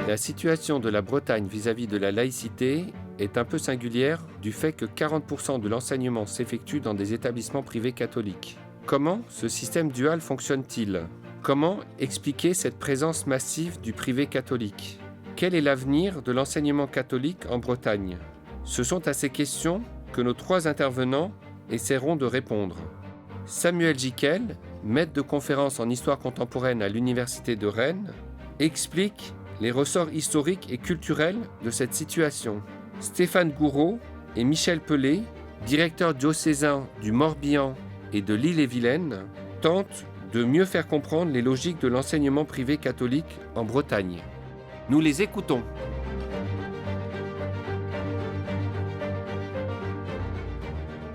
La situation de la Bretagne vis-à-vis de la laïcité est un peu singulière du fait que 40% de l'enseignement s'effectue dans des établissements privés catholiques. Comment ce système dual fonctionne-t-il ? Comment expliquer cette présence massive du privé catholique ? Quel est l'avenir de l'enseignement catholique en Bretagne ? Ce sont à ces questions que nos trois intervenants essaieront de répondre. Samuel Jiquel, maître de conférences en histoire contemporaine à l'Université de Rennes, explique les ressorts historiques et culturels de cette situation. Stéphane Gouraud et Michel Pelé, directeurs diocésains du Morbihan et de l'Ille-et-Vilaine, tentent de mieux faire comprendre les logiques de l'enseignement privé catholique en Bretagne. Nous les écoutons.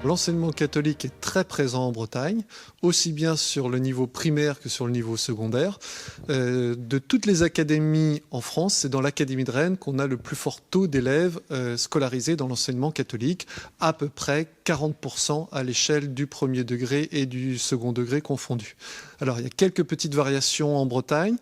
L'enseignement catholique est très présent en Bretagne, aussi bien sur le niveau primaire que sur le niveau secondaire. De toutes les académies en France, c'est dans l'Académie de Rennes qu'on a le plus fort taux d'élèves scolarisés dans l'enseignement catholique, à peu près 40% à l'échelle du premier degré et du second degré confondus. Alors il y a quelques petites variations en Bretagne.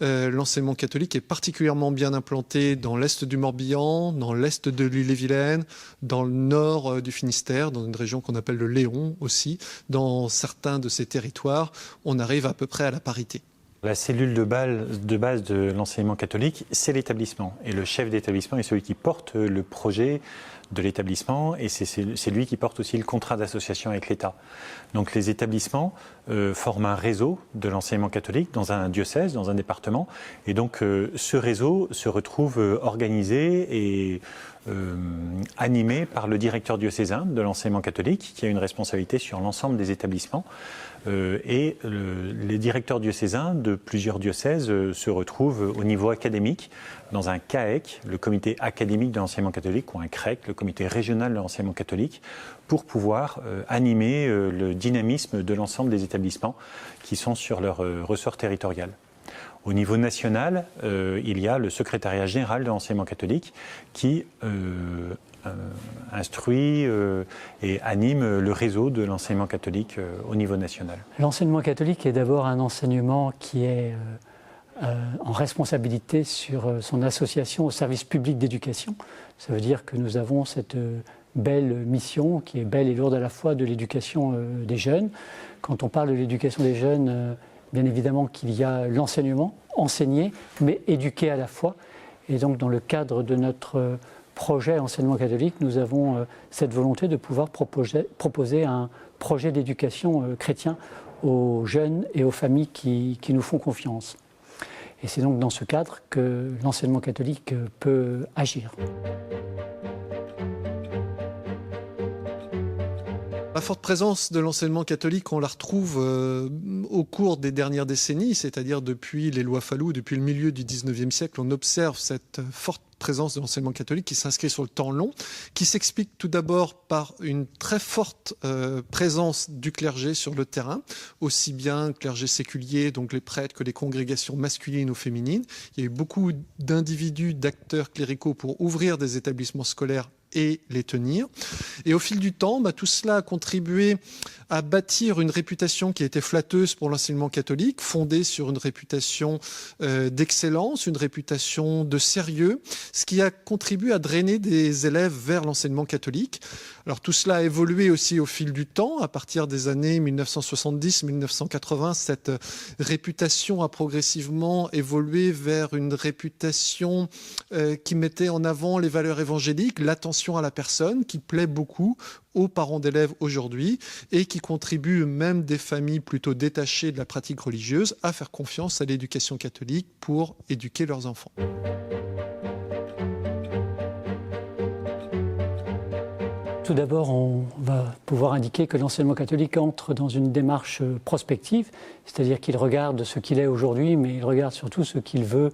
L'enseignement catholique est particulièrement bien implanté dans l'est du Morbihan, dans l'est de l'Ille-et-Vilaine, dans le nord du Finistère, dans une région qu'on appelle le Léon aussi. Dans certains de ces territoires, on arrive à peu près à la parité. La cellule de base de l'enseignement catholique, c'est l'établissement. Et le chef d'établissement est celui qui porte le projet de l'établissement et c'est lui qui porte aussi le contrat d'association avec l'État. Donc les établissements forment un réseau de l'enseignement catholique dans un diocèse, dans un département. Et donc ce réseau se retrouve organisé et animé par le directeur diocésain de l'enseignement catholique qui a une responsabilité sur l'ensemble des établissements. Les directeurs diocésains de plusieurs diocèses se retrouvent au niveau académique dans un CAEC, le comité académique de l'enseignement catholique, ou un CREC, le comité régional de l'enseignement catholique, pour pouvoir animer le dynamisme de l'ensemble des établissements qui sont sur leur ressort territorial. Au niveau national, il y a le secrétariat général de l'enseignement catholique qui instruit et anime le réseau de l'enseignement catholique au niveau national. L'enseignement catholique est d'abord un enseignement qui est en responsabilité sur son association au service public d'éducation. Ça veut dire que nous avons cette belle mission qui est belle et lourde à la fois de l'éducation des jeunes. Quand on parle de l'éducation des jeunes, bien évidemment qu'il y a l'enseignement, enseigner, mais éduquer à la fois. Et donc dans le cadre de notre projet enseignement catholique, nous avons cette volonté de pouvoir proposer un projet d'éducation chrétien aux jeunes et aux familles qui nous font confiance. Et c'est donc dans ce cadre que l'enseignement catholique peut agir. La forte présence de l'enseignement catholique, on la retrouve au cours des dernières décennies, c'est-à-dire depuis les lois Fallou, depuis le milieu du 19e siècle, on observe cette forte présence de l'enseignement catholique qui s'inscrit sur le temps long, qui s'explique tout d'abord par une très forte présence du clergé sur le terrain, aussi bien clergé séculier, donc les prêtres, que les congrégations masculines ou féminines. Il y a eu beaucoup d'individus, d'acteurs cléricaux pour ouvrir des établissements scolaires et les tenir. Et au fil du temps, tout cela a contribué à bâtir une réputation qui était flatteuse pour l'enseignement catholique, fondée sur une réputation d'excellence, une réputation de sérieux, ce qui a contribué à drainer des élèves vers l'enseignement catholique. Alors tout cela a évolué aussi au fil du temps. À partir des années 1970-1980, cette réputation a progressivement évolué vers une réputation qui mettait en avant les valeurs évangéliques, l'attention à la personne, qui plaît beaucoup aux parents d'élèves aujourd'hui et qui contribue même des familles plutôt détachées de la pratique religieuse à faire confiance à l'éducation catholique pour éduquer leurs enfants. Tout d'abord, on va pouvoir indiquer que l'enseignement catholique entre dans une démarche prospective, c'est-à-dire qu'il regarde ce qu'il est aujourd'hui, mais il regarde surtout ce qu'il veut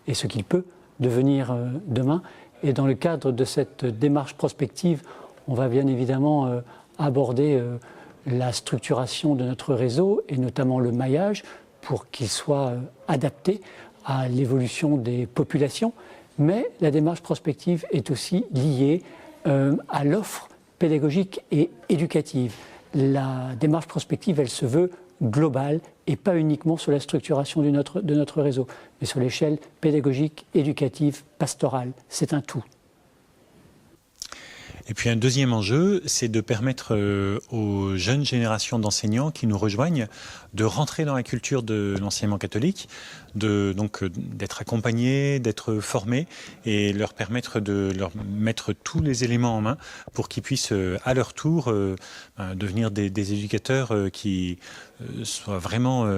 et ce qu'il peut devenir demain. Et dans le cadre de cette démarche prospective, on va bien évidemment aborder la structuration de notre réseau et notamment le maillage pour qu'il soit adapté à l'évolution des populations. Mais la démarche prospective est aussi liée à l'offre pédagogique et éducative. La démarche prospective, elle se veut globale et pas uniquement sur la structuration de notre réseau, mais sur l'échelle pédagogique, éducative, pastorale. C'est un tout. Et puis un deuxième enjeu, c'est de permettre aux jeunes générations d'enseignants qui nous rejoignent de rentrer dans la culture de l'enseignement catholique, d'être accompagnés, d'être formés et leur permettre de leur mettre tous les éléments en main pour qu'ils puissent à leur tour devenir des éducateurs qui soient vraiment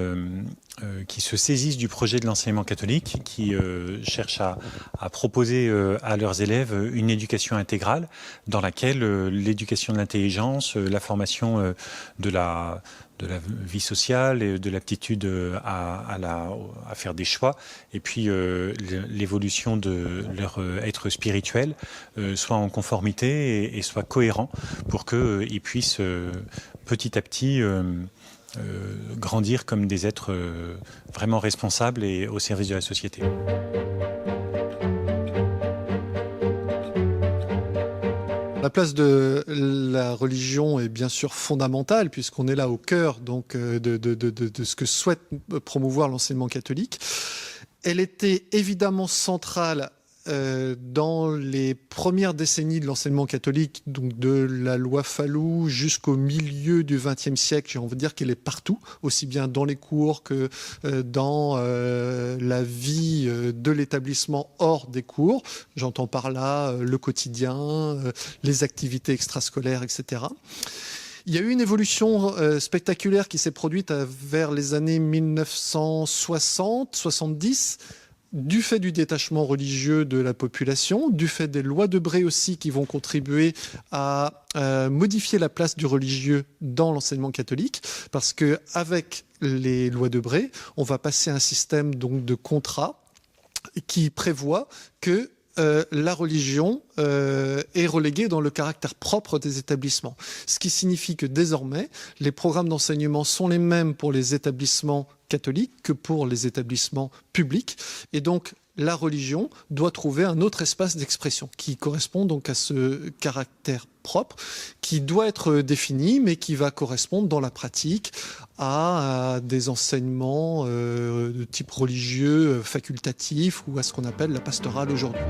qui se saisissent du projet de l'enseignement catholique, qui cherchent à proposer à leurs élèves une éducation intégrale dans laquelle l'éducation de l'intelligence, la formation de la vie sociale et de l'aptitude à faire des choix, et puis l'évolution de leur être spirituel soit en conformité et soit cohérent pour qu'ils puissent petit à petit grandir comme des êtres vraiment responsables et au service de la société. La place de la religion est bien sûr fondamentale puisqu'on est là au cœur donc, de ce que souhaite promouvoir l'enseignement catholique. Elle était évidemment centrale dans les premières décennies de l'enseignement catholique, donc de la loi Fallou jusqu'au milieu du XXe siècle. J'ai envie de dire qu'elle est partout, aussi bien dans les cours que dans la vie de l'établissement hors des cours. J'entends par là le quotidien, les activités extrascolaires, etc. Il y a eu une évolution spectaculaire qui s'est produite vers les années 1960-70, du fait du détachement religieux de la population, du fait des lois de Bray aussi qui vont contribuer à modifier la place du religieux dans l'enseignement catholique, parce qu'avec les lois de Bray, on va passer à un système donc de contrat qui prévoit que la religion est reléguée dans le caractère propre des établissements. Ce qui signifie que désormais, les programmes d'enseignement sont les mêmes pour les établissements catholiques que pour les établissements publics. Et donc, la religion doit trouver un autre espace d'expression qui correspond donc à ce caractère propre, qui doit être défini, mais qui va correspondre dans la pratique à des enseignements de type religieux facultatif ou à ce qu'on appelle la pastorale aujourd'hui.